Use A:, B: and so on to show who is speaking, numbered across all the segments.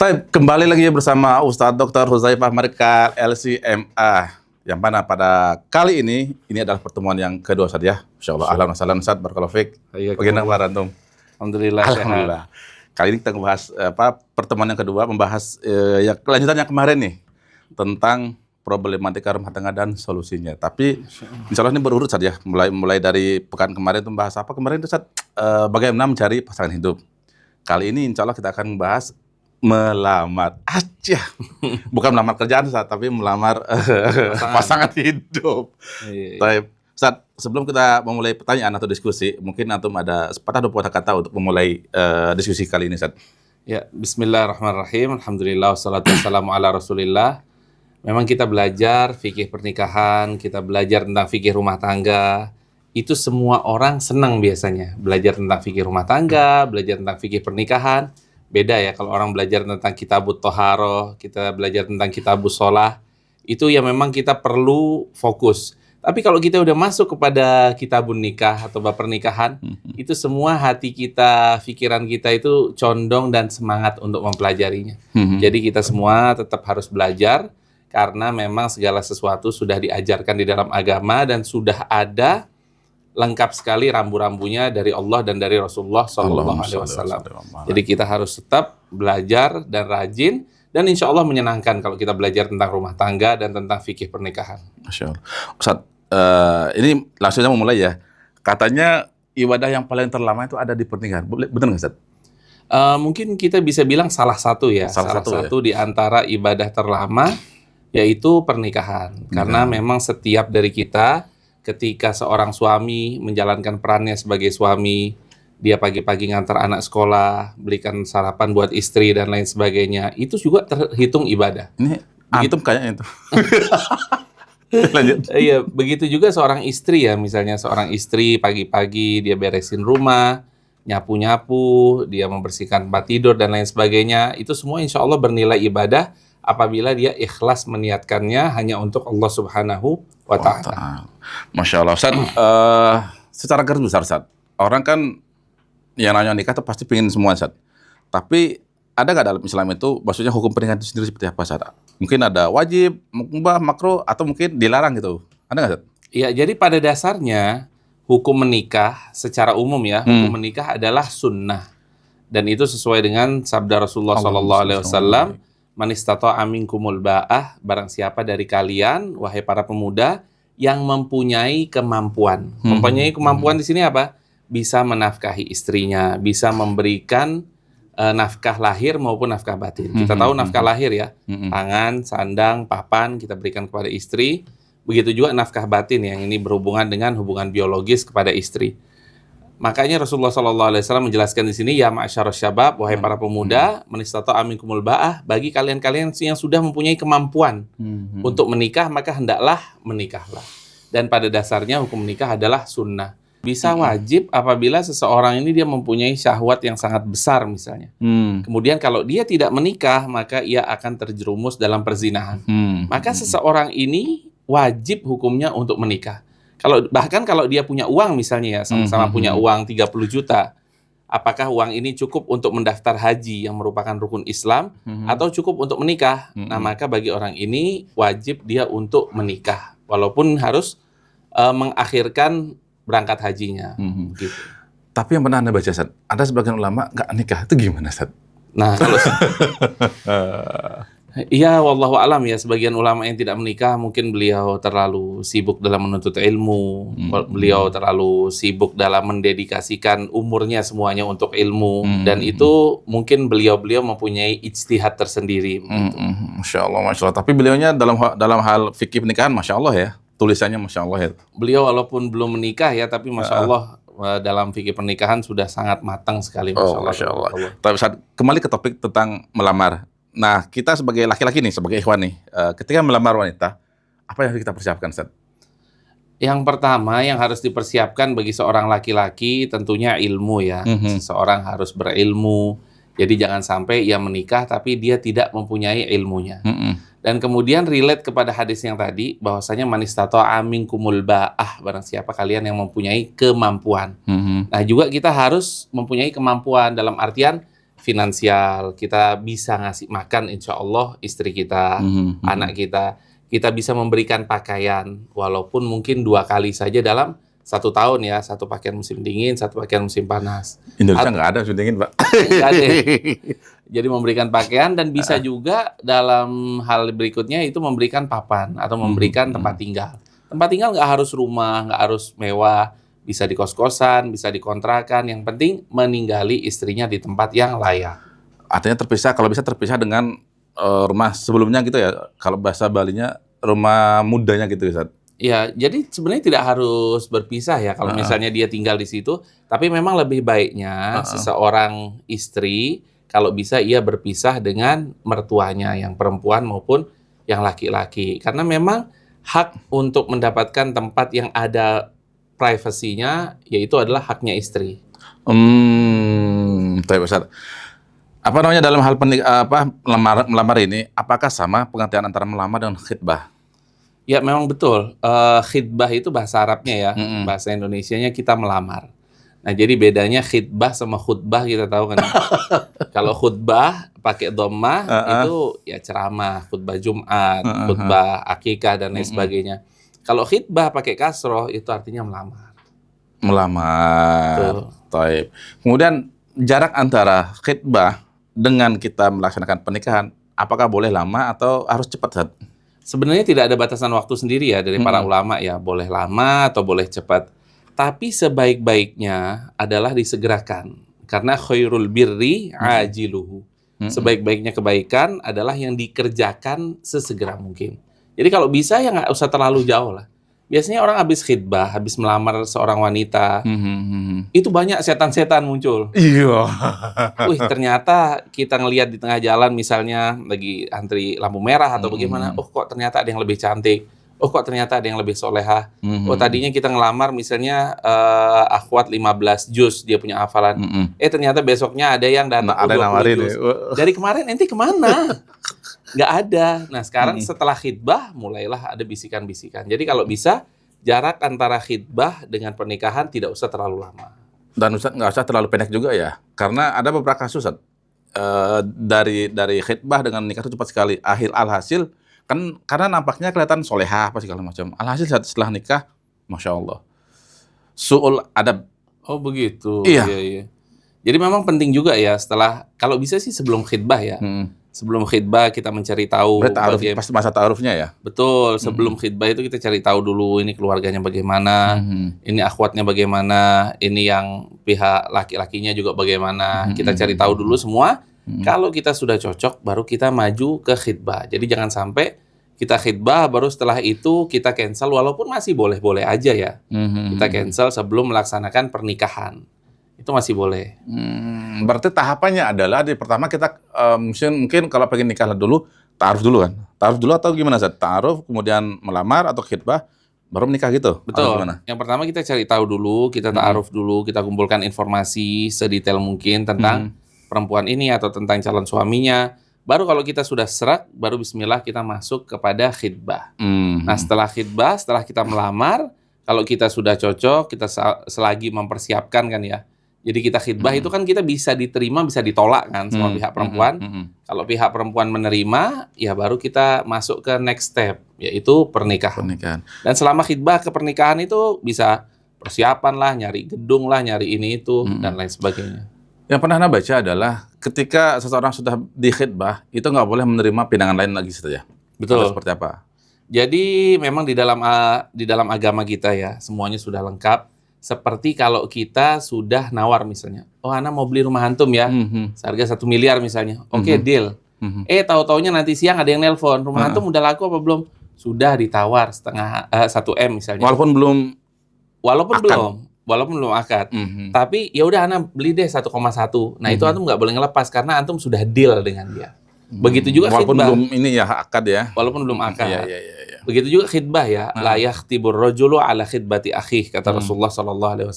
A: Baik, kembali lagi bersama Ustadz Dr. Huzaifah Marikal LCMA. Yang mana pada kali ini adalah pertemuan yang kedua Ustadz ya. Insyaallah. Ahlan wa sahlan Ustadz, barakallahu fiik. Bagaimana kabar antum?
B: Alhamdulillah.
A: Alhamdulillah. Kali ini kita membahas pertemuan yang kedua, membahas ya kelanjutan yang kemarin nih tentang problematika rumah tangga dan solusinya. Tapi insya Allah ini berurut Ustadz ya. Mulai dari pekan kemarin itu membahas apa kemarin itu Ustadz, bagaimana mencari pasangan hidup. Kali ini insya Allah kita akan membahas melamar aja, bukan melamar kerjaan Ustaz, tapi melamar pasangan hidup. Baik, Ustaz, sebelum kita memulai pertanyaan atau diskusi, mungkin antum ada sepatah dua patah kata untuk memulai diskusi kali ini, Ustaz.
B: Ya, Bismillahirrahmanirrahim. Alhamdulillah, wassalatu wassalamu ala Rasulillah. Memang kita belajar fikih pernikahan, kita belajar tentang fikih rumah tangga. Itu semua orang senang biasanya belajar tentang fikih rumah tangga, belajar tentang fikih pernikahan. Beda ya kalau orang belajar tentang kitabut toharoh, kita belajar tentang kitabus sholah, itu ya memang kita perlu fokus. Tapi kalau kita udah masuk kepada kitabun nikah atau bab pernikahan, itu semua hati kita, pikiran kita itu condong dan semangat untuk mempelajarinya. Jadi kita semua tetap harus belajar, karena memang segala sesuatu sudah diajarkan di dalam agama dan sudah ada lengkap sekali rambu-rambunya dari Allah dan dari Rasulullah SAW. Jadi kita harus tetap belajar dan rajin, dan insya Allah menyenangkan kalau kita belajar tentang rumah tangga dan tentang fikih pernikahan.
A: Masya Allah. Ustaz, ini langsungnya memulai ya. Katanya ibadah yang paling terlama itu ada di pernikahan. Benar nggak Ustaz?
B: Mungkin kita bisa bilang salah satu ya. Salah satu di antara ibadah terlama yaitu pernikahan. Karena memang setiap dari kita, ketika seorang suami menjalankan perannya sebagai suami, dia pagi-pagi ngantar anak sekolah, belikan sarapan buat istri dan lain sebagainya, itu juga terhitung ibadah.
A: Ini antum kayaknya itu. Lanjut.
B: Iya, begitu juga seorang istri ya, misalnya seorang istri pagi-pagi dia beresin rumah, nyapu-nyapu, dia membersihkan tempat tidur dan lain sebagainya, itu semua insya Allah bernilai ibadah apabila dia ikhlas meniatkannya hanya untuk Allah Subhanahu wa ta'ala.
A: Masya Allah, Ustaz. Secara garis besar, Ustaz, orang kan yang namanya nikah itu pasti pengen semua, Ustaz. Tapi ada nggak dalam Islam itu, maksudnya hukum pernikahan itu sendiri seperti apa, Ustaz? Mungkin ada wajib, mubah, makruh, atau mungkin dilarang gitu. Ada nggak, Ustaz?
B: Ya, jadi pada dasarnya hukum menikah secara umum ya, hukum menikah adalah sunnah. Dan itu sesuai dengan sabda Rasulullah SAW, man istata'a minkumul ba'ah, barang siapa dari kalian, wahai para pemuda, yang mempunyai kemampuan. Mempunyai kemampuan di sini apa? Bisa menafkahi istrinya, bisa memberikan nafkah lahir maupun nafkah batin. Kita tahu nafkah lahir ya, pangan, sandang, papan kita berikan kepada istri. Begitu juga nafkah batin yang ini berhubungan dengan hubungan biologis kepada istri. Makanya Rasulullah SAW menjelaskan di sini, ya ma'asyarus syabab, wahai para pemuda, man istata'a minkumul ba'ah, bagi kalian-kalian yang sudah mempunyai kemampuan untuk menikah, maka hendaklah menikahlah. Dan pada dasarnya hukum menikah adalah sunnah. Bisa wajib apabila seseorang ini dia mempunyai syahwat yang sangat besar misalnya. Kemudian kalau dia tidak menikah, maka ia akan terjerumus dalam perzinahan. Maka seseorang ini wajib hukumnya untuk menikah. Bahkan kalau dia punya uang misalnya ya, sama-sama punya uang 30 juta, apakah uang ini cukup untuk mendaftar haji yang merupakan rukun Islam, atau cukup untuk menikah? Nah, maka bagi orang ini wajib dia untuk menikah, walaupun harus mengakhirkan berangkat hajinya. Gitu.
A: Tapi yang pernah Anda baca, Ustaz, ada sebagian ulama nggak nikah, itu gimana, Ustaz?
B: Nah, kalau iya, wallahu alam ya, sebagian ulama yang tidak menikah mungkin beliau terlalu sibuk dalam menuntut ilmu, beliau terlalu sibuk dalam mendedikasikan umurnya semuanya untuk ilmu, dan itu mungkin beliau mempunyai ijtihad tersendiri.
A: Masya Allah, Masya Allah. Tapi beliaunya dalam hal fikih pernikahan, Masya Allah ya, tulisannya Masya Allah ya.
B: Beliau walaupun belum menikah ya, tapi Masya Allah dalam fikih pernikahan sudah sangat matang sekali.
A: Masya Allah. Tapi saat kembali ke topik tentang melamar. Nah, kita sebagai laki-laki nih, sebagai ikhwan nih, ketika melamar wanita, apa yang harus kita persiapkan, Ustaz?
B: Yang pertama yang harus dipersiapkan bagi seorang laki-laki tentunya ilmu ya. Seseorang harus berilmu. Jadi jangan sampai ia menikah tapi dia tidak mempunyai ilmunya. Dan kemudian relate kepada hadis yang tadi, bahwasanya man istata'a minkumul ba'ah, barang siapa kalian yang mempunyai kemampuan. Nah, juga kita harus mempunyai kemampuan dalam artian finansial, kita bisa ngasih makan insya Allah istri kita, anak kita. Kita bisa memberikan pakaian, walaupun mungkin 2 kali saja dalam 1 tahun ya, 1 pakaian musim dingin, 1 pakaian musim panas.
A: Indonesia nggak ada musim dingin, Pak.
B: Nggak ada. Jadi memberikan pakaian dan bisa juga dalam hal berikutnya itu memberikan papan atau memberikan tempat tinggal. Tempat tinggal nggak harus rumah, nggak harus mewah, bisa di kos-kosan, bisa di kontrakan. Yang penting meninggali istrinya di tempat yang layak.
A: Artinya terpisah, kalau bisa terpisah dengan rumah sebelumnya gitu ya. Kalau bahasa Balinya rumah mudanya gitu, Ustaz.
B: Ya, jadi sebenarnya tidak harus berpisah ya kalau misalnya dia tinggal di situ. Tapi memang lebih baiknya seseorang istri kalau bisa ia berpisah dengan mertuanya yang perempuan maupun yang laki-laki. Karena memang hak untuk mendapatkan tempat yang ada privasinya yaitu adalah haknya istri.
A: Baik, Ustaz. Apa namanya dalam hal melamar ini, apakah sama pengertian antara melamar dan khitbah?
B: Ya memang betul. Khitbah itu bahasa Arabnya ya, bahasa Indonesianya kita melamar. Nah jadi bedanya khitbah sama khutbah kita tahu kan. Kalau khutbah pakai dhammah itu ya ceramah, khutbah Jumat, khutbah akikah dan lain sebagainya. Kalau khitbah pakai kasroh itu artinya melamar.
A: Melamar. Taib. Kemudian jarak antara khitbah dengan kita melaksanakan pernikahan, apakah boleh lama atau harus cepat, Ustaz?
B: Sebenarnya tidak ada batasan waktu sendiri ya dari para ulama ya, boleh lama atau boleh cepat. Tapi sebaik-baiknya adalah disegerakan. Karena khairul birri ajiluhu. Sebaik-baiknya kebaikan adalah yang dikerjakan sesegera mungkin. Jadi kalau bisa ya nggak usah terlalu jauh lah. Biasanya orang habis khitbah, habis melamar seorang wanita, itu banyak setan-setan muncul.
A: Iya.
B: Wih, ternyata kita ngelihat di tengah jalan misalnya lagi antri lampu merah atau bagaimana, oh kok ternyata ada yang lebih cantik. Oh kok ternyata ada yang lebih solehah. Oh tadinya kita ngelamar misalnya akhwat 15 juz dia punya hafalan. Ternyata besoknya ada yang datang
A: ada nawarin
B: juz. Dari kemarin ente kemana? Nggak ada. Nah sekarang setelah khitbah mulailah ada bisikan-bisikan. Jadi kalau bisa jarak antara khitbah dengan pernikahan tidak usah terlalu lama.
A: Dan Ustaz nggak usah terlalu pendek juga ya. Karena ada beberapa kasus, Ustaz. Dari khitbah dengan nikah itu cepat sekali. Alhasil kan karena nampaknya kelihatan solehah apa segala macam. Alhasil setelah nikah, masya Allah, su'ul adab.
B: Oh begitu.
A: Iya.
B: Iya. Jadi memang penting juga ya setelah kalau bisa sih sebelum khitbah ya. Sebelum khitbah kita mencari tahu
A: Pas masa ta'arufnya ya.
B: Betul, sebelum khitbah itu kita cari tahu dulu ini keluarganya bagaimana, ini akhwatnya bagaimana, ini yang pihak laki-lakinya juga bagaimana. Kita cari tahu dulu semua. Kalau kita sudah cocok baru kita maju ke khitbah. Jadi jangan sampai kita khitbah baru setelah itu kita cancel walaupun masih boleh-boleh aja ya. Kita cancel sebelum melaksanakan pernikahan. Itu masih boleh.
A: Berarti tahapannya adalah pertama kita mungkin kalau pengen nikah dulu, ta'aruf dulu kan? Ta'aruf dulu atau gimana, Ustaz? Ta'aruf kemudian melamar atau khitbah baru menikah gitu?
B: Betul. Yang pertama kita cari tahu dulu, kita ta'aruf dulu, kita kumpulkan informasi sedetail mungkin tentang perempuan ini atau tentang calon suaminya. Baru kalau kita sudah serak, baru bismillah kita masuk kepada khitbah. Nah setelah khitbah, setelah kita melamar, kalau kita sudah cocok, kita selagi mempersiapkan kan ya. Jadi kita khitbah itu kan kita bisa diterima, bisa ditolak kan sama pihak perempuan. Kalau pihak perempuan menerima, ya baru kita masuk ke next step, yaitu pernikahan. Dan selama khitbah ke pernikahan itu bisa persiapan lah, nyari gedung lah, nyari ini itu, dan lain sebagainya.
A: Yang pernah Anda baca adalah ketika seseorang sudah di khitbah, itu nggak boleh menerima pinangan lain lagi saja.
B: Betul.
A: Atau seperti apa?
B: Jadi memang di dalam agama kita ya, semuanya sudah lengkap. Seperti kalau kita sudah nawar misalnya, oh Ana mau beli rumah antum ya, seharga 1 miliar misalnya, oke, deal. Tahu-taunya nanti siang ada yang nelpon, rumah antum udah laku apa belum? Sudah ditawar 1 M misalnya.
A: Walaupun
B: belum akad. Tapi ya udah Ana beli deh 1,1. Nah itu antum nggak boleh ngelepas karena antum sudah deal dengan dia. Begitu juga
A: walaupun
B: khitbah.
A: belum ini ya akad ya.
B: Walaupun belum akad.
A: Iya.
B: Begitu juga khitbah ya. La yakhtibur rajulu ala khitbati akhih kata Rasulullah SAW.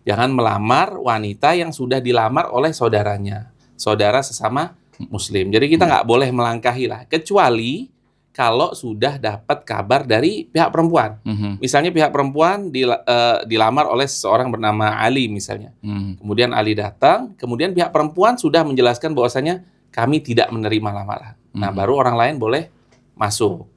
B: Jangan melamar wanita yang sudah dilamar oleh saudaranya, saudara sesama muslim. Jadi kita nggak boleh melangkahi lah. Kecuali kalau sudah dapat kabar dari pihak perempuan.
A: Mhm.
B: Misalnya pihak perempuan dilamar oleh seseorang bernama Ali misalnya.
A: Mhm.
B: Kemudian Ali datang, kemudian pihak perempuan sudah menjelaskan bahwasanya kami tidak menerima lamaran. Nah, baru orang lain boleh masuk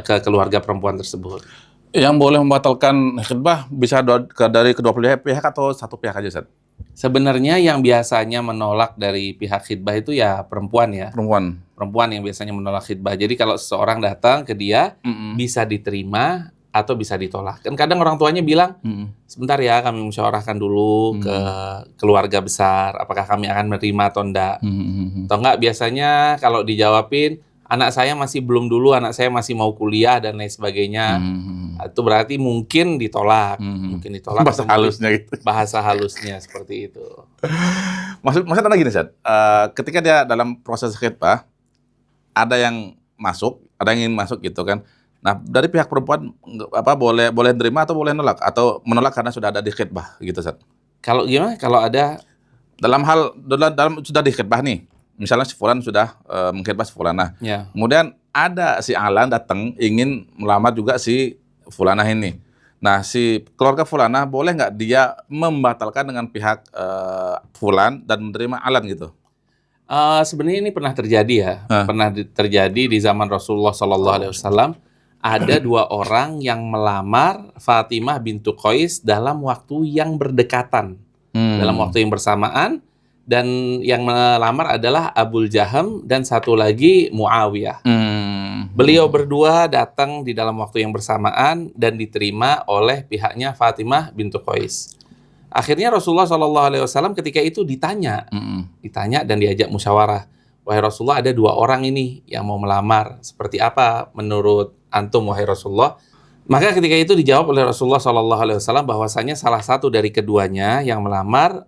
B: ke keluarga perempuan tersebut.
A: Yang boleh membatalkan khitbah bisa dari kedua pihak atau satu pihak aja, Ustaz?
B: Sebenarnya yang biasanya menolak dari pihak khitbah itu ya perempuan ya.
A: Perempuan.
B: Perempuan yang biasanya menolak khitbah. Jadi kalau seseorang datang ke dia,
A: Mhm.
B: bisa diterima atau bisa ditolak. Kan kadang orang tuanya bilang,
A: Mhm.
B: sebentar ya kami musyawarahkan dulu ke keluarga besar, apakah kami akan menerima atau enggak.
A: Mhm.
B: Atau enggak biasanya kalau dijawabin, anak saya masih belum dulu, anak saya masih mau kuliah dan lain sebagainya. Itu berarti mungkin ditolak. Mungkin ditolak.
A: Bahasa
B: atau mungkin
A: halusnya gitu.
B: bahasa halusnya seperti itu.
A: Maksudnya gini, Ustaz. Ketika dia dalam proses khitbah, ada yang masuk, ada yang ingin masuk gitu kan. Nah, dari pihak perempuan boleh nerima atau boleh nolak atau menolak karena sudah ada di khitbah gitu, Ustaz.
B: Kalau gimana? Kalau ada
A: Dalam sudah di khitbah nih. Misalnya si fulan sudah mengkhitbah si fulanah.
B: ya.
A: Kemudian ada si Alan datang ingin melamar juga si fulanah ini. Nah, si keluarga fulanah boleh nggak dia membatalkan dengan pihak fulan dan menerima Alan gitu?
B: Sebenarnya ini pernah terjadi ya, pernah terjadi di zaman Rasulullah SAW. Ada dua orang yang melamar Fatimah bintu Qais dalam waktu yang berdekatan, dalam waktu yang bersamaan, dan yang melamar adalah Abu Jaham dan satu lagi Muawiyah. Beliau berdua datang di dalam waktu yang bersamaan dan diterima oleh pihaknya Fatimah bintu Qais. Akhirnya Rasulullah SAW ketika itu ditanya dan diajak musyawarah. Wahai Rasulullah, ada dua orang ini yang mau melamar. Seperti apa menurut antum, wahai Rasulullah? Maka ketika itu dijawab oleh Rasulullah SAW bahwasanya salah satu dari keduanya yang melamar,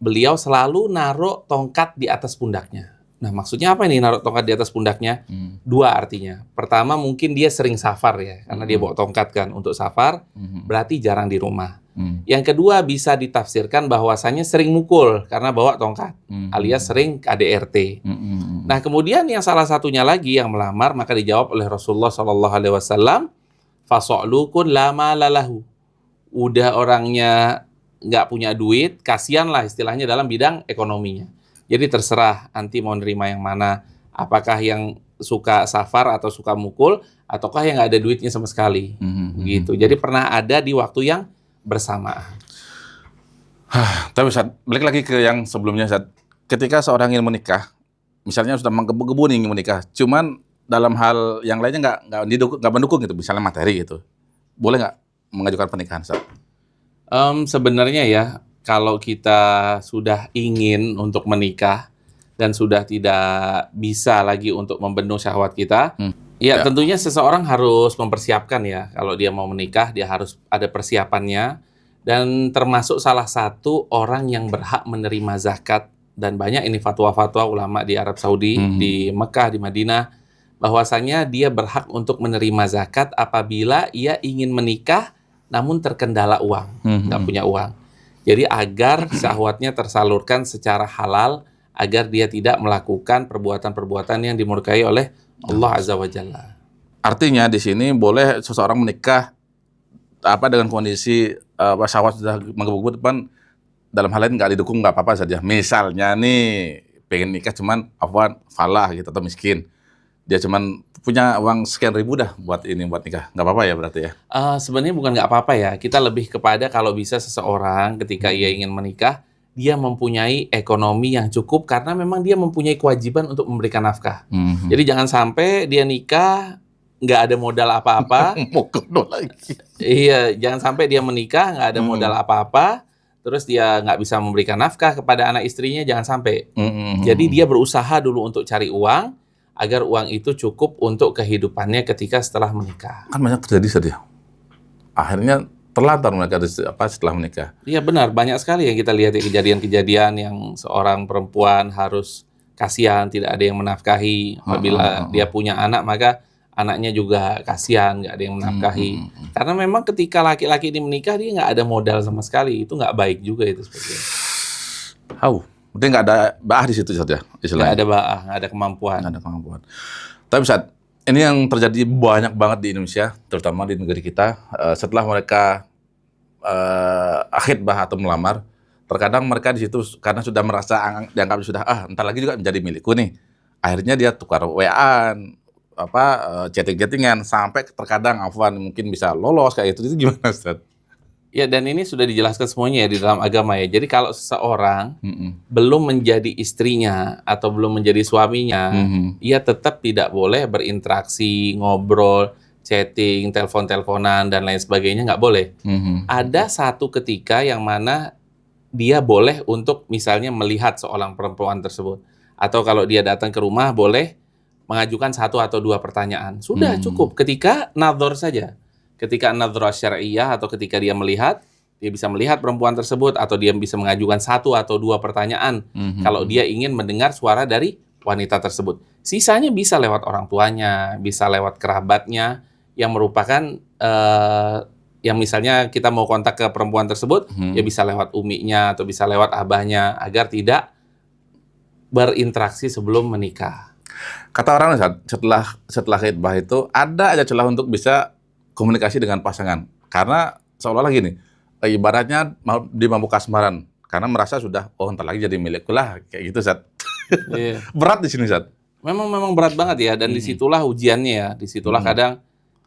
B: beliau selalu naruh tongkat di atas pundaknya. Nah, maksudnya apa ini naruh tongkat di atas pundaknya? Dua artinya. Pertama, mungkin dia sering safar ya, karena dia bawa tongkat kan untuk safar, berarti jarang di rumah. Yang kedua bisa ditafsirkan bahwasanya sering mukul karena bawa tongkat, alias sering KDRT. Nah, kemudian yang salah satunya lagi yang melamar, maka dijawab oleh Rasulullah SAW, faso'lukun lama lalahu. Udah orangnya nggak punya duit, kasihan lah istilahnya dalam bidang ekonominya. Jadi terserah anti mau nerima yang mana, apakah yang suka safar atau suka mukul, ataukah yang nggak ada duitnya sama sekali. Gitu. Jadi pernah ada di waktu yang bersamaan.
A: Tapi Ustaz, balik lagi ke yang sebelumnya, Ustaz. Ketika seorang ingin menikah, misalnya sudah menggebu-gebu nih ingin menikah, cuman dalam hal yang lainnya nggak mendukung gitu, misalnya materi gitu, boleh nggak mengajukan pernikahan, Ustaz?
B: Sebenarnya ya, kalau kita sudah ingin untuk menikah dan sudah tidak bisa lagi untuk membendung syahwat kita, ya tentunya seseorang harus mempersiapkan ya. Kalau dia mau menikah, dia harus ada persiapannya. Dan termasuk salah satu orang yang berhak menerima zakat. Dan banyak ini fatwa-fatwa ulama di Arab Saudi, di Mekah, di Madinah, bahwasanya dia berhak untuk menerima zakat apabila ia ingin menikah namun terkendala uang, nggak punya uang. Jadi agar syahwatnya tersalurkan secara halal, agar dia tidak melakukan perbuatan-perbuatan yang dimurkai oleh Allah Azza wa Jalla.
A: Artinya di sini boleh seseorang menikah dengan kondisi syahwat sudah menggebu-gebu, depan dalam hal lain nggak didukung, nggak apa-apa saja. Misalnya nih pengen nikah cuman falah gitu atau miskin, dia cuman punya uang sekian ribu dah buat nikah, nggak apa-apa ya berarti ya?
B: Sebenarnya bukan nggak apa-apa ya, kita lebih kepada kalau bisa seseorang ketika ia ingin menikah, dia mempunyai ekonomi yang cukup karena memang dia mempunyai kewajiban untuk memberikan nafkah. Jadi jangan sampai dia nikah nggak ada modal apa-apa.
A: Mau kedua lagi.
B: Iya, jangan sampai dia menikah nggak ada modal apa-apa, terus dia nggak bisa memberikan nafkah kepada anak istrinya, jangan sampai. Jadi dia berusaha dulu untuk cari uang, agar uang itu cukup untuk kehidupannya ketika setelah menikah.
A: Kan banyak terjadi saja. Akhirnya terlantar mereka setelah menikah.
B: Iya benar, banyak sekali yang kita lihat kejadian-kejadian yang seorang perempuan harus kasihan, tidak ada yang menafkahi. Apabila dia punya anak, maka anaknya juga kasihan, nggak ada yang menafkahi. Karena memang ketika laki-laki ini menikah, dia nggak ada modal sama sekali. Itu nggak baik juga itu sepertinya.
A: Berarti nggak ada baah di situ saja istilahnya.
B: Nggak ada baah, nggak ada kemampuan.
A: Nggak ada kemampuan. Tapi Ustaz, Ini yang terjadi banyak banget di Indonesia, terutama di negeri kita. Setelah mereka khitbah atau melamar, terkadang mereka di situ karena sudah merasa dianggap sudah entar lagi juga menjadi milikku nih. Akhirnya dia tukar WA-an, chatting-chattingan sampai terkadang afwan mungkin bisa lolos kayak itu. Itu gimana, Ustaz?
B: Ya, dan ini sudah dijelaskan semuanya ya di dalam agama ya. Jadi kalau seseorang
A: Mm-mm.
B: belum menjadi istrinya atau belum menjadi suaminya,
A: Mhm.
B: ia tetap tidak boleh berinteraksi, ngobrol, chatting, telepon-teleponan dan lain sebagainya, nggak boleh.
A: Mhm.
B: Ada satu ketika yang mana dia boleh untuk misalnya melihat seorang perempuan tersebut. Atau kalau dia datang ke rumah boleh mengajukan 1 atau 2 pertanyaan. Sudah cukup ketika nadhor saja. Ketika nadhar syar'iyyah atau ketika dia melihat, dia bisa melihat perempuan tersebut atau dia bisa mengajukan 1 atau 2 pertanyaan
A: Mhm.
B: kalau dia ingin mendengar suara dari wanita tersebut. Sisanya bisa lewat orang tuanya, bisa lewat kerabatnya yang merupakan yang misalnya kita mau kontak ke perempuan tersebut, ya bisa lewat uminya atau bisa lewat abahnya agar tidak berinteraksi sebelum menikah.
A: Kata orang Ustaz, setelah khitbah itu ada aja celah untuk bisa komunikasi dengan pasangan. Karena seolah-olah gini, ibaratnya di mabuk kasmaran karena merasa sudah entar lagi jadi milikku lah kayak gitu, Ustaz.
B: Iya.
A: Berat di sini, Ustaz.
B: Memang berat banget ya, dan disitulah ujiannya ya. Disitulah kadang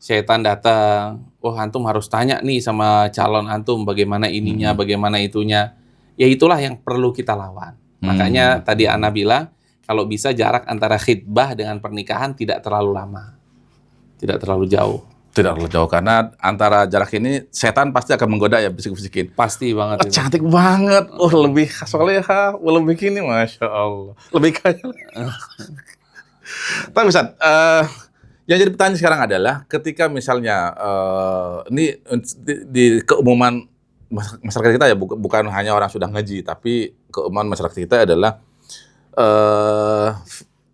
B: setan datang, antum harus tanya nih sama calon antum bagaimana ininya, bagaimana itunya. Ya itulah yang perlu kita lawan. Makanya tadi Ana bilang, kalau bisa jarak antara khitbah dengan pernikahan tidak terlalu lama. Tidak terlalu jauh.
A: Tidak terlalu jauh karena antara jarak ini setan pasti akan menggoda ya, bisik-bisikin.
B: Pasti banget itu.
A: Cantik banget, lebih soleha, lebih gini, masya Allah, lebih kaya. Tapi Ustaz, yang jadi pertanyaan sekarang adalah ketika misalnya ini di keumuman masyarakat kita ya, bukan hanya orang sudah ngaji, tapi keumuman masyarakat kita adalah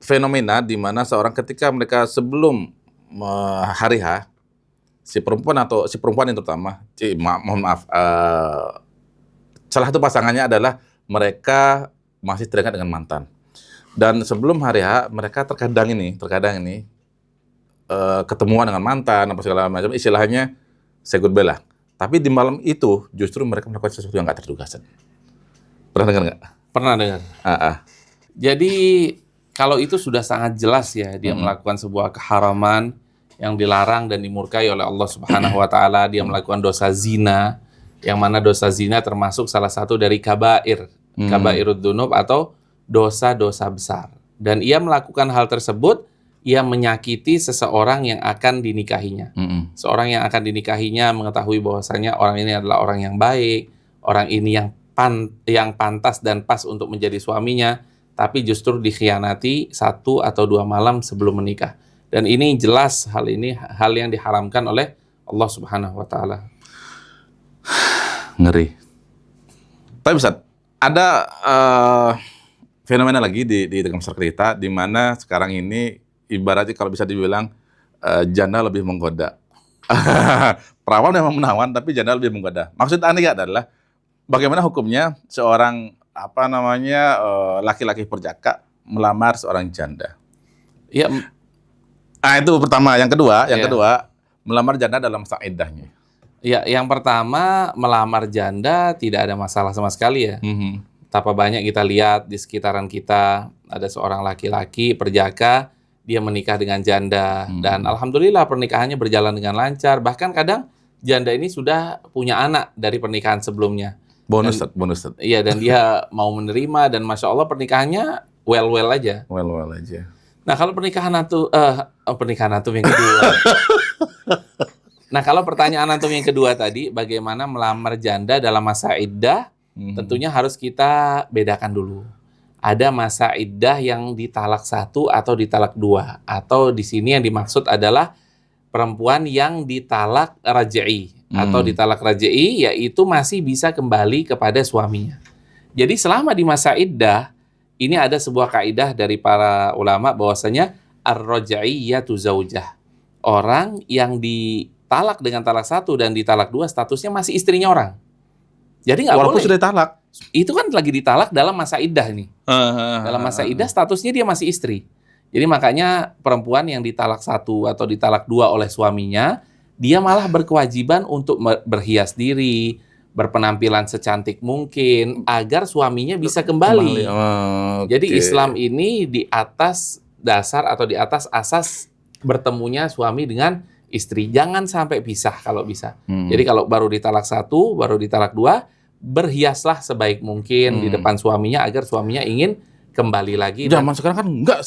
A: fenomena di mana seorang ketika mereka sebelum hari H, si perempuan yang terutama, mohon maaf, salah satu pasangannya adalah mereka masih teringat dengan mantan. Dan sebelum hari H, mereka terkadang ini ketemuan dengan mantan apa segala macam, istilahnya say goodbye lah. Tapi di malam itu justru mereka melakukan sesuatu yang nggak terduga. Pernah dengar nggak?
B: Pernah dengar. Jadi kalau itu sudah sangat jelas ya, dia melakukan sebuah keharaman yang dilarang dan dimurkai oleh Allah Subhanahu wa taala. Dia melakukan dosa zina, yang mana dosa zina termasuk salah satu dari kabairud dzunub atau dosa-dosa besar. Dan ia melakukan hal tersebut, ia menyakiti seseorang yang akan dinikahinya. Seorang yang akan dinikahinya mengetahui bahwasanya orang ini adalah orang yang baik, orang ini yang pantas dan pas untuk menjadi suaminya, tapi justru dikhianati 1 atau 2 malam sebelum menikah. Dan ini jelas hal yang diharamkan oleh Allah Subhanahu wa taala.
A: Ngeri. Tapi Ustaz, ada fenomena lagi di tengah masyarakat kita di mana sekarang ini ibaratnya kalau bisa dibilang janda lebih menggoda. Perawan memang menawan tapi janda lebih menggoda. Maksud Anda adalah bagaimana hukumnya seorang laki-laki perjaka melamar seorang janda?
B: Ya,
A: itu pertama. Yang kedua, melamar janda dalam masa iddahnya.
B: Ya, yang pertama, melamar janda tidak ada masalah sama sekali ya. Betapa banyak kita lihat di sekitaran kita, ada seorang laki-laki perjaka, dia menikah dengan janda, dan alhamdulillah pernikahannya berjalan dengan lancar. Bahkan kadang janda ini sudah punya anak dari pernikahan sebelumnya.
A: Bonus.
B: Iya, dan dia mau menerima, dan masya Allah pernikahannya well aja.
A: Well aja.
B: Nah, kalau pernikahan antum yang kedua. Nah, kalau pertanyaan antum yang kedua tadi, bagaimana melamar janda dalam masa iddah, tentunya harus kita bedakan dulu. Ada masa iddah yang ditalak 1 atau ditalak 2, atau di sini yang dimaksud adalah perempuan yang ditalak raj'i. Atau ditalak raj'i, yaitu masih bisa kembali kepada suaminya. Jadi selama di masa iddah, ini ada sebuah kaidah dari para ulama bahwasanya ar-raj'iyyatu zaujah. Orang yang ditalak dengan talak 1 dan ditalak 2 statusnya masih istrinya orang. Jadi nggak boleh.
A: Walaupun sudah ditalak.
B: Itu kan lagi ditalak dalam masa iddah nih. Dalam masa iddah statusnya dia masih istri. Jadi makanya perempuan yang ditalak 1 atau ditalak 2 oleh suaminya, dia malah berkewajiban untuk berhias diri, berpenampilan secantik mungkin agar suaminya bisa kembali. Jadi Islam ini di atas dasar atau di atas asas bertemunya suami dengan istri. Jangan sampai pisah kalau bisa. Jadi kalau baru ditalak 1, baru ditalak 2, berhiaslah sebaik mungkin di depan suaminya agar suaminya ingin kembali lagi.
A: Zaman sekarang kan enggak,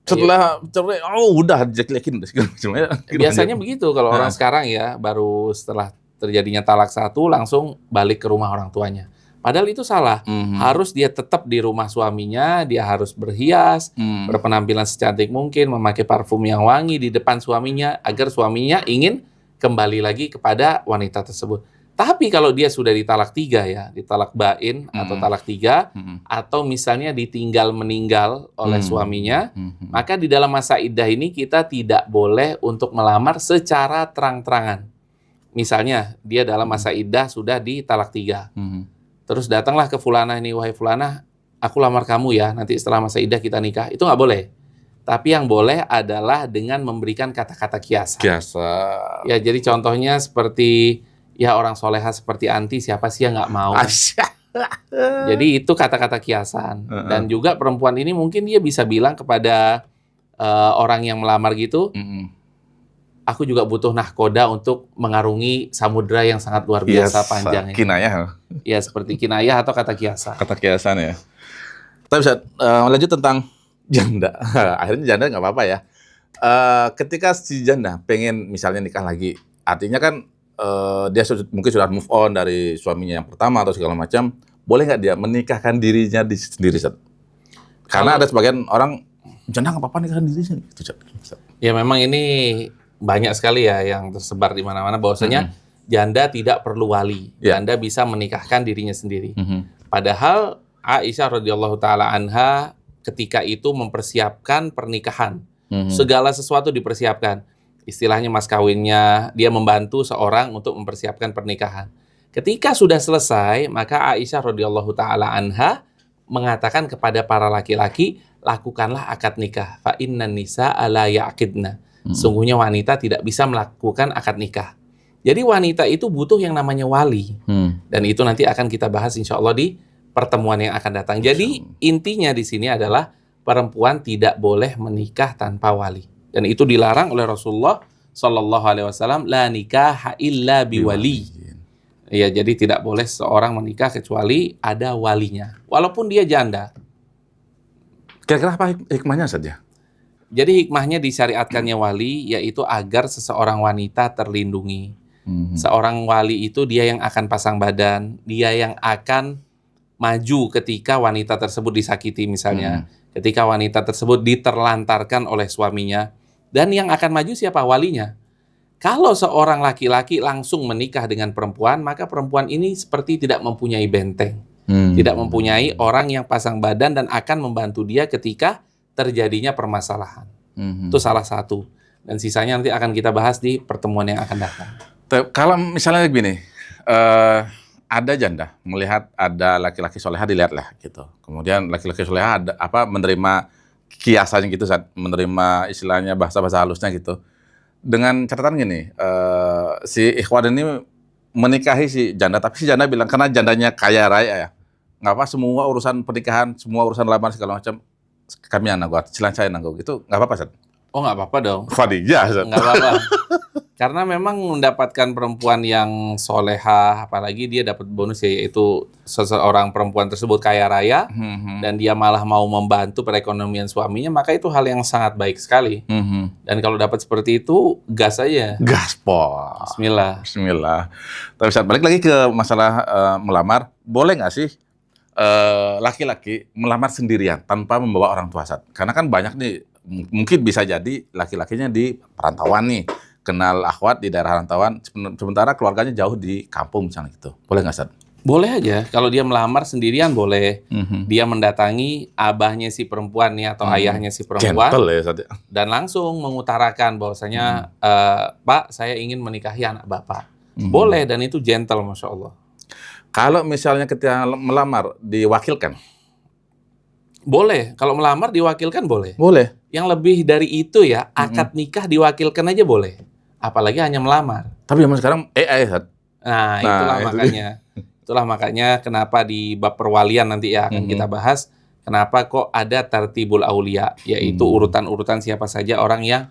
A: setelah cerai, udah jelek-jelekin segala macam ya.
B: Biasanya begitu kalau orang sekarang ya, baru setelah terjadinya talak 1 langsung balik ke rumah orang tuanya. Padahal itu salah. Harus dia tetap di rumah suaminya, dia harus berhias, berpenampilan secantik mungkin, memakai parfum yang wangi di depan suaminya agar suaminya ingin kembali lagi kepada wanita tersebut. Tapi kalau dia sudah ditalak 3 ya, ditalak bain atau talak 3, atau misalnya ditinggal meninggal oleh suaminya, maka di dalam masa iddah ini kita tidak boleh untuk melamar secara terang-terangan. Misalnya dia dalam masa iddah sudah ditalak 3, terus datanglah ke fulanah ini, wahai fulanah, aku lamar kamu ya, nanti setelah masa iddah kita nikah. Itu nggak boleh. Tapi yang boleh adalah dengan memberikan kata-kata kiasan. Ya, jadi contohnya seperti ya orang soleha seperti anti, siapa sih yang nggak mau? Jadi itu kata-kata kiasan. Dan juga perempuan ini mungkin dia bisa bilang kepada orang yang melamar gitu, aku juga butuh nahkoda untuk mengarungi samudra yang sangat luar biasa panjangnya.
A: Kinayah.
B: Ya, seperti kinayah atau kata kiasan.
A: Kata kiasan ya. Tapi Ustaz, lanjut tentang janda. Akhirnya janda nggak apa-apa ya. Ketika si janda pengen misalnya nikah lagi, artinya kan dia mungkin sudah move on dari suaminya yang pertama atau segala macam, boleh nggak dia menikahkan dirinya sendiri, Ustaz? Karena ada sebagian orang, janda nggak apa-apa nikahkan dirinya. Gitu, Ustaz.
B: Ya memang ini banyak sekali ya yang tersebar di mana-mana bahwasanya janda tidak perlu wali, janda bisa menikahkan dirinya sendiri. Padahal Aisyah radhiyallahu taala anha ketika itu mempersiapkan pernikahan, segala sesuatu dipersiapkan. Istilahnya mas kawinnya, dia membantu seorang untuk mempersiapkan pernikahan. Ketika sudah selesai, maka Aisyah radhiyallahu taala anha mengatakan kepada para laki-laki, lakukanlah akad nikah. Fa innan nisaa la ya'qidna. Sungguhnya wanita tidak bisa melakukan akad nikah. Jadi wanita itu butuh yang namanya wali. Dan itu nanti akan kita bahas insya Allah di pertemuan yang akan datang. Jadi intinya di sini adalah perempuan tidak boleh menikah tanpa wali. Dan itu dilarang oleh Rasulullah Sallallahu Alaihi Wasallam, la nikaha illa biwali. Ya, jadi tidak boleh seorang menikah kecuali ada walinya, walaupun dia janda.
A: Kira-kira apa hikmahnya saja?
B: Jadi hikmahnya disyariatkannya wali, yaitu agar seseorang wanita terlindungi. Seorang wali itu dia yang akan pasang badan, dia yang akan maju ketika wanita tersebut disakiti misalnya, ketika wanita tersebut diterlantarkan oleh suaminya. Dan yang akan maju siapa? Walinya. Kalau seorang laki-laki langsung menikah dengan perempuan, maka perempuan ini seperti tidak mempunyai benteng. Tidak mempunyai orang yang pasang badan dan akan membantu dia ketika terjadinya permasalahan. Itu salah satu. Dan sisanya nanti akan kita bahas di pertemuan yang akan datang.
A: Kalau misalnya begini, ada janda melihat ada laki-laki soleha, dilihatlah gitu. Kemudian laki-laki soleha ada menerima kiasannya gitu, saat menerima istilahnya bahasa-bahasa halusnya gitu. Dengan catatan gini, si ikhwan ini menikahi si janda, tapi si janda bilang karena jandanya kaya raya ya, nggak apa semua urusan pernikahan, semua urusan lamaran segala macam kami yang nanggung, silang saya nanggung, itu nggak apa-apa, Ustaz?
B: Oh, nggak apa-apa dong.
A: Fadijah, Ustaz.
B: Nggak apa-apa. Karena memang mendapatkan perempuan yang soleha, apalagi dia dapat bonus yaitu seseorang perempuan tersebut kaya raya, dan dia malah mau membantu perekonomian suaminya, maka itu hal yang sangat baik sekali. Dan kalau dapat seperti itu, gas aja.
A: Gaspol.
B: Bismillah.
A: Bismillah. Tapi Ustaz, balik lagi ke masalah melamar, boleh nggak sih laki-laki melamar sendirian tanpa membawa orang tua, Ustaz? Karena kan banyak nih, mungkin bisa jadi laki-lakinya di perantauan nih, kenal akhwat di daerah rantauan, sementara keluarganya jauh di kampung misalnya gitu. Boleh nggak, Ustaz?
B: Boleh aja. Kalau dia melamar sendirian boleh. Dia mendatangi abahnya si perempuan nih atau ayahnya si perempuan.
A: Gentle ya, Ustaz.
B: Dan langsung mengutarakan bahwasanya, Pak, saya ingin menikahi anak Bapak. Boleh, dan itu gentle, Masya Allah.
A: Kalau misalnya ketika melamar diwakilkan,
B: Boleh, kalau melamar diwakilkan boleh.
A: Boleh.
B: Yang lebih dari itu ya, akad nikah diwakilkan aja boleh. Apalagi hanya melamar.
A: Tapi zaman sekarang AI, Ustaz.
B: Nah,
A: Nah,
B: itulah
A: itu
B: makanya. Itulah makanya kenapa di bab perwalian nanti ya akan kita bahas, kenapa kok ada tartibul aulia, yaitu urutan-urutan siapa saja orang yang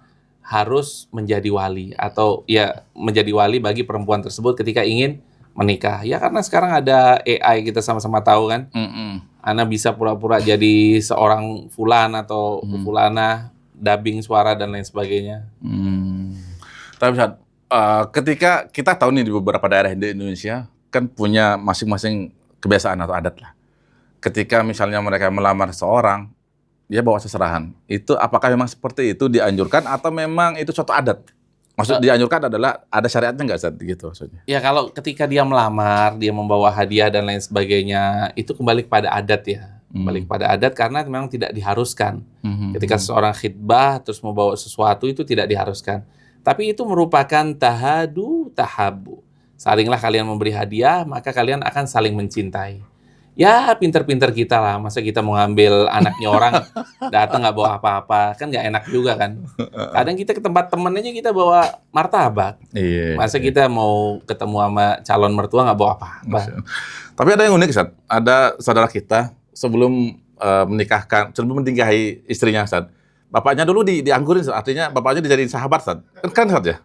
B: harus menjadi wali atau ya menjadi wali bagi perempuan tersebut ketika ingin menikah. Ya karena sekarang ada AI, kita sama-sama tahu kan. Ana bisa pura-pura jadi seorang fulan atau fulana, dubbing suara dan lain sebagainya.
A: Tapi Ustaz, ketika kita tahu nih di beberapa daerah di Indonesia kan punya masing-masing kebiasaan atau adat lah. Ketika misalnya mereka melamar seseorang, dia bawa seserahan. Itu apakah memang seperti itu dianjurkan atau memang itu suatu adat? Maksud dianjurkan adalah ada syariatnya nggak, Ustaz? Gitu maksudnya.
B: Ya kalau ketika dia melamar, dia membawa hadiah dan lain sebagainya, itu kembali kepada adat ya. Kembali kepada adat karena memang tidak diharuskan. Ketika seseorang khitbah terus membawa sesuatu itu tidak diharuskan. Tapi itu merupakan tahadu tahabu. Salinglah kalian memberi hadiah, maka kalian akan saling mencintai. Ya pinter-pinter kita lah, masa kita mau ngambil anaknya orang datang nggak bawa apa-apa, kan nggak enak juga kan. Kadang kita ke tempat temen aja kita bawa martabak.
A: Iya.
B: Masa kita mau ketemu sama calon mertua nggak bawa apa-apa.
A: Tapi ada yang unik, Ustaz. Ada saudara kita sebelum sebelum menikahi istrinya, Ustaz. Bapaknya dulu dianggurin, Ustaz. Artinya bapaknya dijadiin sahabat, Ustaz. Kan Ustaz ya?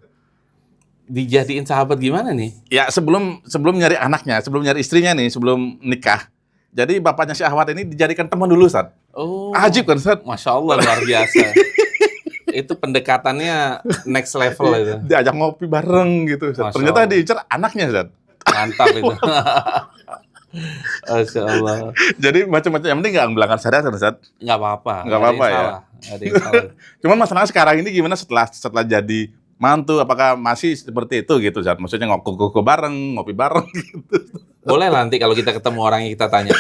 B: Dijadiin sahabat gimana nih?
A: Ya sebelum nyari anaknya, sebelum nyari istrinya nih, sebelum nikah. Jadi bapaknya si Ahwat ini dijadikan teman dulu, Ustaz.
B: Oh,
A: Ajib kan, Ustaz?
B: Masya Allah luar biasa. Itu pendekatannya next level itu.
A: Diajak ngopi bareng gitu, Ustaz.
B: Masya
A: Ternyata
B: Allah.
A: diincar anaknya, Ustaz.
B: Mantap itu. Masya Allah.
A: Jadi macam-macam, yang penting nggak melanggar syariat, kan, Ustaz.
B: Nggak apa-apa.
A: Nggak apa-apa ya?
B: Nggak ada yang salah.
A: Cuman masalahnya sekarang ini gimana setelah jadi mantu, apakah masih seperti itu gitu, Ustaz? Maksudnya ngopi bareng, ngopi bareng gitu.
B: Boleh lah nanti kalau kita ketemu orangnya kita tanya.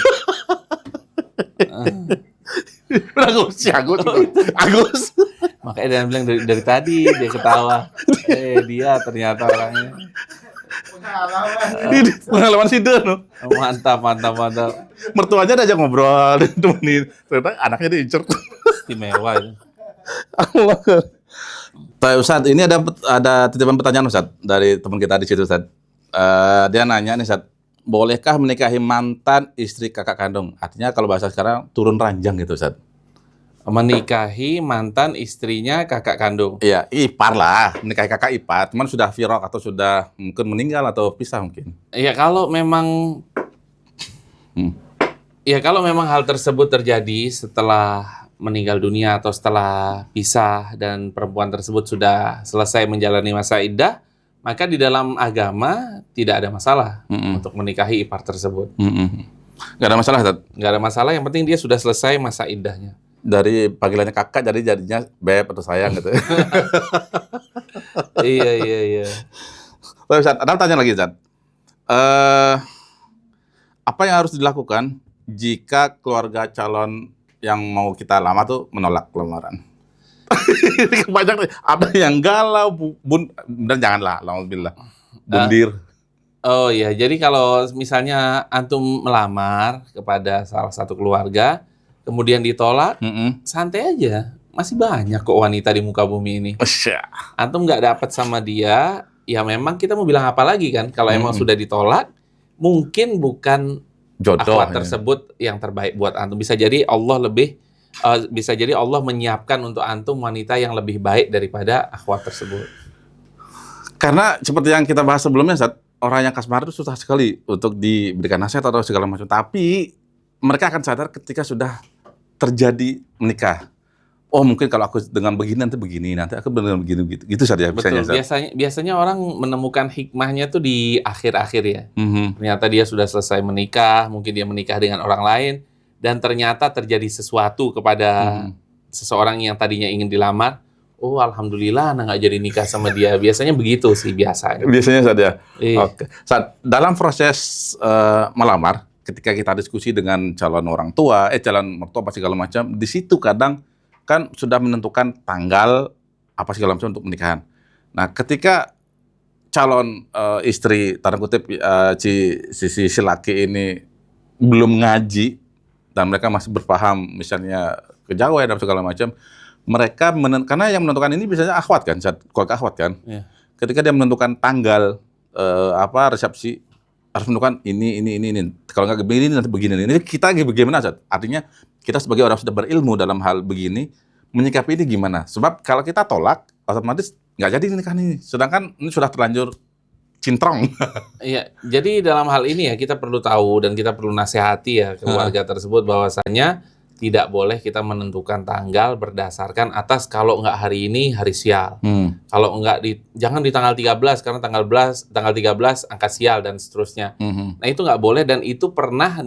A: Agus.
B: Makanya dia bilang dari tadi dia ketawa. Dia ternyata orangnya.
A: Ini pengalaman sidon, no.
B: Mantap.
A: Mertuanya diajak ngobrol, temenin. Ternyata anaknya diincer.
B: Istimewa itu.
A: Pak Ustadz, ini ada titipan pertanyaan, Ustadz, dari teman kita di situ, Ustadz. Dia nanya nih, Ustadz, bolehkah menikahi mantan istri kakak kandung? Artinya kalau bahasa sekarang turun ranjang gitu, Ustadz.
B: Menikahi mantan istrinya kakak kandung.
A: Iya, ipar lah, menikahi kakak ipar. Cuman sudah firaq atau sudah mungkin meninggal atau pisah mungkin.
B: Ya kalau memang kalau memang hal tersebut terjadi setelah meninggal dunia atau setelah pisah dan perempuan tersebut sudah selesai menjalani masa iddah, maka di dalam agama tidak ada masalah untuk menikahi ipar tersebut.
A: Nggak ada masalah, Ustadz.
B: Nggak ada masalah, yang penting dia sudah selesai masa iddahnya.
A: Dari panggilannya kakak jadi jadinya beb atau sayang gitu.
B: Iya.
A: Tapi Ustadz, ada tanya lagi, Ustadz. Apa yang harus dilakukan jika keluarga calon yang mau kita lamar tuh menolak lamaran? Ini kebanyakan ada yang galau, dan janganlah, alhamdulillah, bundir.
B: Oh iya, jadi kalau misalnya antum melamar kepada salah satu keluarga, kemudian ditolak, santai aja. Masih banyak kok wanita di muka bumi ini. Antum nggak dapat sama dia, ya memang kita mau bilang apa lagi kan? Kalau emang sudah ditolak, mungkin bukan
A: Jodoh
B: akhwat tersebut yang terbaik buat antum. Bisa jadi Allah menyiapkan untuk antum wanita yang lebih baik daripada akhwat tersebut.
A: Karena seperti yang kita bahas sebelumnya, Ustadz, orang yang kasmaran itu susah sekali untuk diberikan nasihat atau segala macam. Tapi mereka akan sadar ketika sudah terjadi menikah. Oh mungkin kalau aku dengan begini nanti begini, nanti aku dengan begini gitu saja.
B: Betul. Biasanya orang menemukan hikmahnya tuh di akhir-akhir ya. Ternyata dia sudah selesai menikah, mungkin dia menikah dengan orang lain, dan ternyata terjadi sesuatu kepada seseorang yang tadinya ingin dilamar. Oh alhamdulillah, nggak jadi nikah sama dia. Biasanya begitu sih biasanya.
A: Biasanya saja.
B: Iya.
A: Oke. Dalam proses melamar, ketika kita diskusi dengan calon orang tua, calon mertua apa segala macam, di situ kadang kan sudah menentukan tanggal apa segala macam untuk pernikahan. Nah, ketika calon istri tanda kutip si laki ini belum ngaji, dan mereka masih berpaham misalnya kejawen dan segala macam, mereka karena yang menentukan ini biasanya akhwat kan, keluarga akhwat kan.
B: Iya.
A: Ketika dia menentukan tanggal resepsi, harus menentukan ini. Kalau nggak begini nanti begini. Ini kita bagaimana, Ustaz? Artinya kita sebagai orang sudah berilmu dalam hal begini, menyikapi ini gimana? Sebab kalau kita tolak, otomatis nggak jadi nikahan ini. Sedangkan ini sudah terlanjur cintrong.
B: Iya, jadi dalam hal ini ya kita perlu tahu dan kita perlu nasihati ya keluarga tersebut bahwasanya tidak boleh kita menentukan tanggal berdasarkan atas kalau nggak hari ini hari sial. Kalau nggak jangan di tanggal 13 karena tanggal 13 angka sial dan seterusnya. Nah, itu nggak boleh dan itu pernah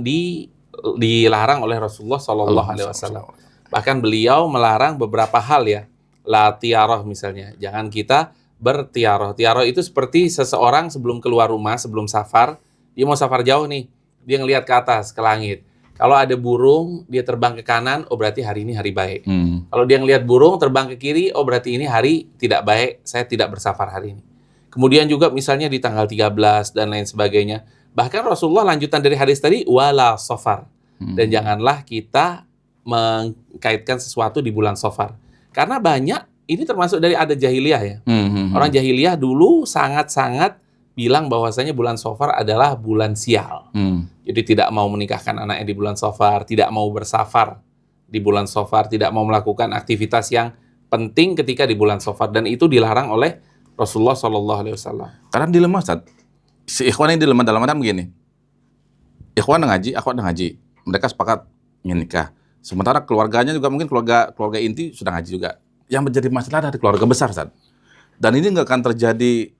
B: dilarang oleh Rasulullah Shallallahu alaihi wasallam. Bahkan beliau melarang beberapa hal ya. La tiaroh misalnya. Jangan kita bertiaroh. Tiaroh itu seperti seseorang sebelum keluar rumah, sebelum safar, dia mau safar jauh nih. Dia ngelihat ke atas, ke langit. Kalau ada burung, dia terbang ke kanan, oh berarti hari ini hari baik. Kalau dia ngelihat burung terbang ke kiri, oh berarti ini hari tidak baik, saya tidak bersafar hari ini. Kemudian juga misalnya di tanggal 13 dan lain sebagainya. Bahkan Rasulullah lanjutan dari hadis tadi, wala safar. Dan janganlah kita mengkaitkan sesuatu di bulan safar. Karena banyak, ini termasuk dari adat jahiliyah ya. Orang jahiliyah dulu sangat-sangat bilang bahwasanya bulan safar adalah bulan sial. Jadi tidak mau menikahkan anaknya di bulan safar, tidak mau bersafar di bulan safar, tidak mau melakukan aktivitas yang penting ketika di bulan safar, dan itu dilarang oleh Rasulullah Shallallahu alaihi wasallam.
A: Karena dilema, Ustaz. Si ikhwan ini dilema dalam arti begini. Ikhwan ngaji, akhwat ngaji. Mereka sepakat ingin nikah. Sementara keluarganya juga mungkin keluarga inti sudah ngaji juga. Yang menjadi masalah dari keluarga besar, Ustaz. Dan ini nggak akan terjadi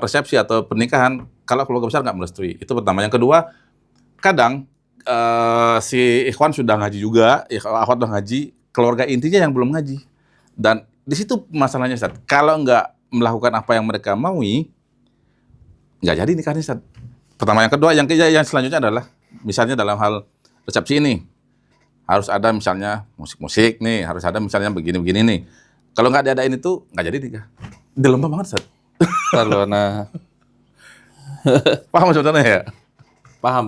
A: resepsi atau pernikahan kalau keluarga besar nggak merestui. Itu pertama. Yang kedua, kadang si ikhwan sudah ngaji juga, akhwat sudah ngaji, keluarga intinya yang belum ngaji. Dan di situ masalahnya, Ustaz. Kalau nggak melakukan apa yang mereka maui, nggak jadi nikahnya, Ustaz. Pertama. Yang kedua, yang selanjutnya adalah misalnya dalam hal resepsi ini harus ada misalnya musik-musik nih, harus ada misalnya begini-begini nih. Kalau nggak diadain itu nggak jadi nikah. Dilema banget, Ustaz.
B: Nah,
A: paham sebetulnya ya?
B: paham.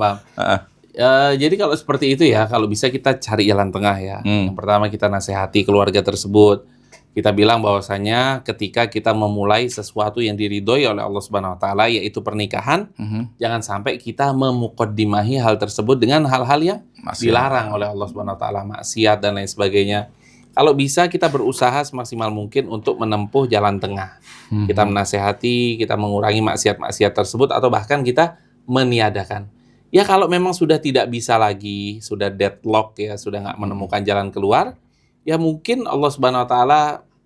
B: Jadi kalau seperti itu ya, kalau bisa kita cari jalan tengah ya. Yang pertama kita nasihati keluarga tersebut. Kita bilang bahwasanya ketika kita memulai sesuatu yang diridhoi oleh Allah Subhanahu wa taala yaitu pernikahan, jangan sampai kita memukaddimahi hal tersebut dengan hal-hal yang dilarang oleh Allah Subhanahu wa taala, maksiat dan lain sebagainya. Kalau bisa kita berusaha semaksimal mungkin untuk menempuh jalan tengah. Kita menasehati, kita mengurangi maksiat-maksiat tersebut atau bahkan kita meniadakan. Ya kalau memang sudah tidak bisa lagi, sudah deadlock ya, sudah nggak menemukan jalan keluar, ya mungkin Allah Subhanahu wa taala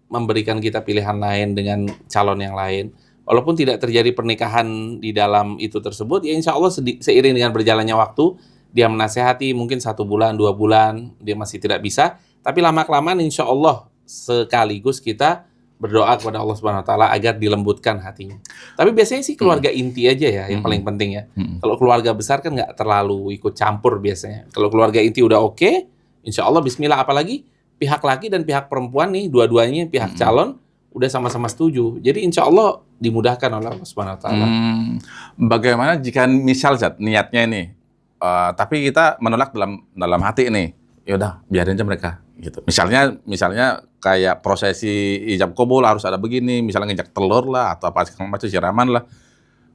B: memberikan kita pilihan lain dengan calon yang lain. Walaupun tidak terjadi pernikahan di dalam itu tersebut, ya insya Allah seiring dengan berjalannya waktu, dia menasehati mungkin 1 bulan, 2 bulan, dia masih tidak bisa, tapi lama-kelamaan insya Allah sekaligus kita berdoa kepada Allah Subhanahu wa taala agar dilembutkan hatinya. Tapi biasanya sih keluarga inti aja ya yang paling penting ya. Kalau keluarga besar kan nggak terlalu ikut campur biasanya. Kalau keluarga inti udah oke, insya Allah bismillah, apalagi pihak laki dan pihak perempuan nih, dua-duanya pihak calon udah sama-sama setuju. Jadi insya Allah dimudahkan oleh Allah Subhanahu wa taala.
A: Bagaimana jika misal, Zat, niatnya ini tapi kita menolak dalam hati nih. Ya udah, biarin aja mereka gitu. Misalnya kayak prosesi ijab qabul harus ada begini, misalnya nginjak telur lah atau apa macam siraman lah.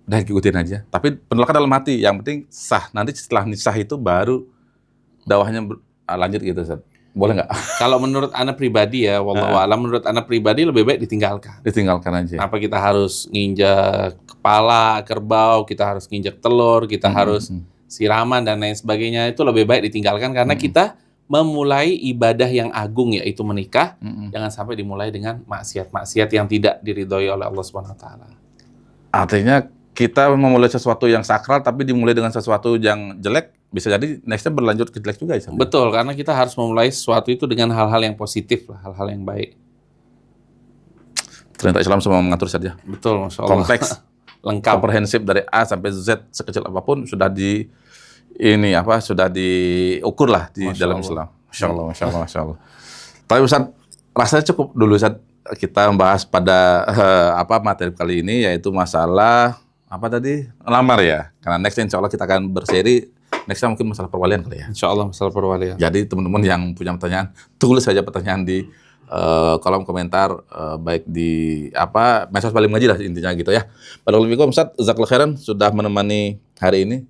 A: Udah ikutin aja. Tapi penolakan dalam hati, yang penting sah. Nanti setelah sah itu baru dakwahnya lanjut gitu, Zat. Boleh nggak?
B: Kalau menurut ana pribadi ya, wallahu a'lam, menurut ana pribadi lebih baik ditinggalkan.
A: Ditinggalkan aja.
B: Kenapa kita harus nginjak kepala kerbau, kita harus nginjak telur, kita harus siraman dan lain sebagainya, itu lebih baik ditinggalkan karena kita memulai ibadah yang agung yaitu menikah, jangan sampai dimulai dengan maksiat-maksiat yang tidak diridhoi oleh Allah Subhanahu wa taala.
A: Artinya kita memulai sesuatu yang sakral tapi dimulai dengan sesuatu yang jelek, bisa jadi next-nya berlanjut ke jelek juga ya.
B: Betul, karena kita harus memulai sesuatu itu dengan hal-hal yang positif lah, hal-hal yang baik.
A: Ternyata Islam semua mengatur saja.
B: Betul, Masya Allah.
A: Kompleks,
B: lengkap,
A: komprehensif dari A sampai Z sekecil apapun sudah sudah diukur lah di dalam Islam. Masya Allah. Tapi Ustaz, rasanya cukup dulu Ustaz kita membahas pada materi kali ini, yaitu masalah apa tadi, lamar ya. Karena next insya Allah kita akan berseri Next time mungkin masalah perwalian kali ya.
B: Insya Allah masalah perwalian.
A: Jadi teman-teman yang punya pertanyaan, tulis saja pertanyaan di kolom komentar, baik di medsos Paling Mengaji lah intinya gitu ya. Barakallahu fikum Ustaz, jazakallahu khairan sudah menemani hari ini.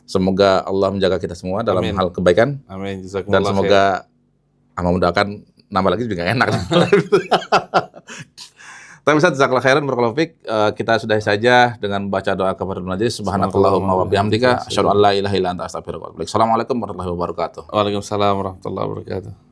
A: Semoga Allah menjaga kita semua dalam
B: Amin.
A: hal kebaikan.
B: Amin.
A: Dan
B: Jazakumullah khair.
A: semoga mendoakan nambah lagi juga enak. Tapi Ustaz, jazakallahu khairan, barakallahu fik. Kita sudahi saja dengan baca doa kafaratul majlis. Subhanakallahumma wa bihamdika asyhadu an la ilaha illa anta astaghfiruka wa atubu ilaik. Assalamualaikum warahmatullahi wabarakatuh.
B: Waalaikumsalam warahmatullahi wabarakatuh.